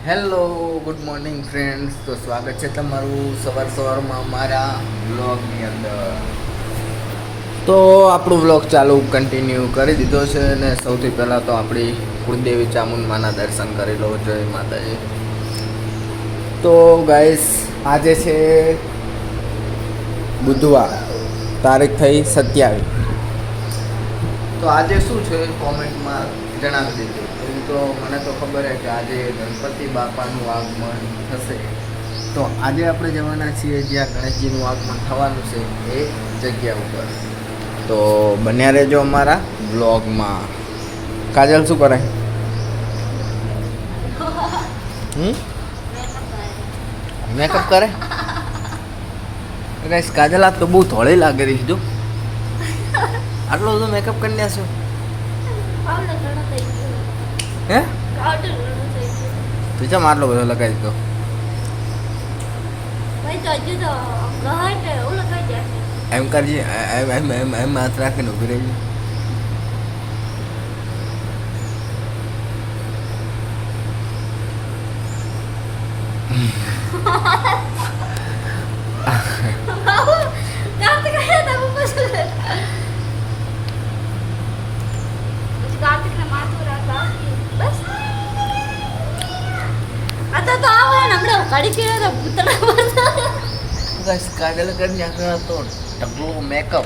Hello good morning friends. તો સ્વાગત છે તમારું સવારમાં અમારા વ્લોગની અંદર. તો આપણું વ્લોગ ચાલુ કન્ટિન્યુ કરી દીધો છે અને સૌથી પહેલાં તો આપણી કુળદેવી ચામુંડમાના દર્શન કરી લો. જય માતાજી. તો ગાઈસ આજે છે બુધવાર, તારીખ થઈ 27. તો આજે શું છે કોમેન્ટમાં જણાવી દેજો. એવું તો મને તો ખબર છે કે આજે ગણપતિ બાપાનું આગમન થશે. તો આજે આપણે જવાના છીએ જ્યાં ગણેશજીનું આગમન થવાનું છે એ જગ્યા ઉપર. તો બન્યા રહેજો અમારા બ્લોગમાં. કાજલ શું કરે? મેકઅપ કરે? ગાઈસ કાજલ આજ તો બહુ ધોળી લાગી રહી છે. જો આટલો બધો મેકઅપ કરી લેશો? હે તું ચમ આટલો બધો લગાવી દીધો? એમ કરજે, એમ હાથ રાખીને ઉભી રહેજે. કાજલ કરી નાખ્યો તો ટકલો મેકઅપ.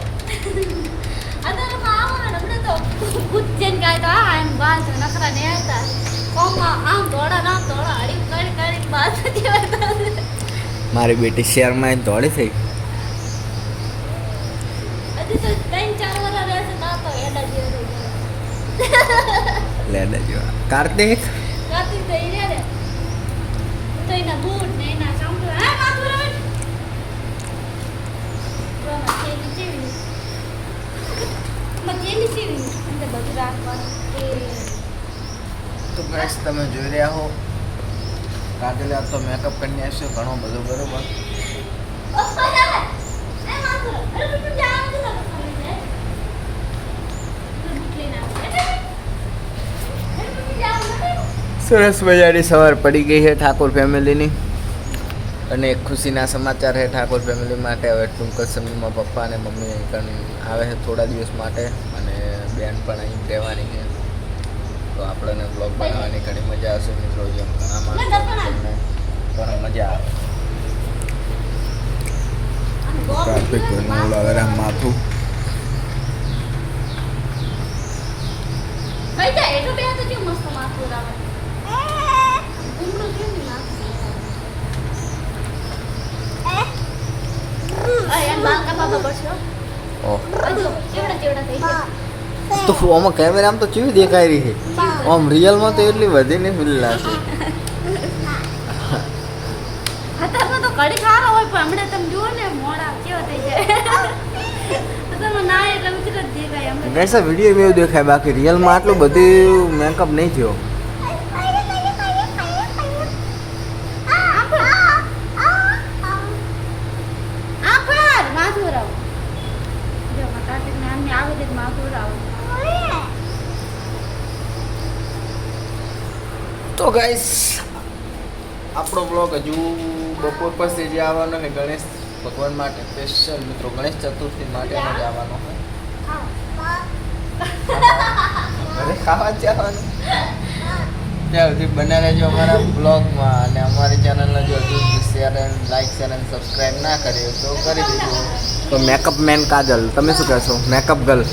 મારી બેટી શેરમાં દોડી થઈ. લેડા જેવા. કાર્તિક તો ગાઈસ તમે જોઈ રહ્યા હો કાજલ આ તો મેકઅપ કરીને આવશે ઘણો બધો. બરોબર. સરસ મજાની સવાર પડી ગઈ છે ઠાકોર ફેમિલીની અને એક ખુશીના સમાચાર છે ઠાકોર ફેમિલી માટે. હવે ટૂંક જ સમયમાં પપ્પા અને મમ્મી અહીં આવે છે થોડા દિવસ માટે અને બેન પણ અહીં રહેવાની છે. તો આપણને બ્લોગ બનાવવાની ઘણી મજા આવશે મિત્રો. જેમ ઘણા માણસો પણ મજા આવે. ટ્રાફિક લાગે માથું. તો આમાં કેમેરામાં તો કેવી દેખાઈ રહી છે, આમ રિયલમાં તો એટલી વધી ને ફીલ લાગે. ગઈસા વિડીયો એવું દેખાય, બાકી રિયલમાં આટલું બધું મેકઅપ નહીં થયો. તો ગાઈસ આપણો બ્લોગ હજુ બપોર પછી જે આવવાનો છે ગણેશ ભગવાન માટે સ્પેશિયલ મિત્રો. ગણેશ ચતુર્થી માટે જ આવવાનો છે. ઘરે ખાવા જ જવાનું. ત્યાં સુધી બના રહેજો અમારા બ્લોગમાં અને અમારી ચેનલને જો હજુ share and like share and subscribe ના કર્યો તો કરી દેજો. તો મેકઅપ મેન કાજલ, તમે શું કહેશો? Makeup girl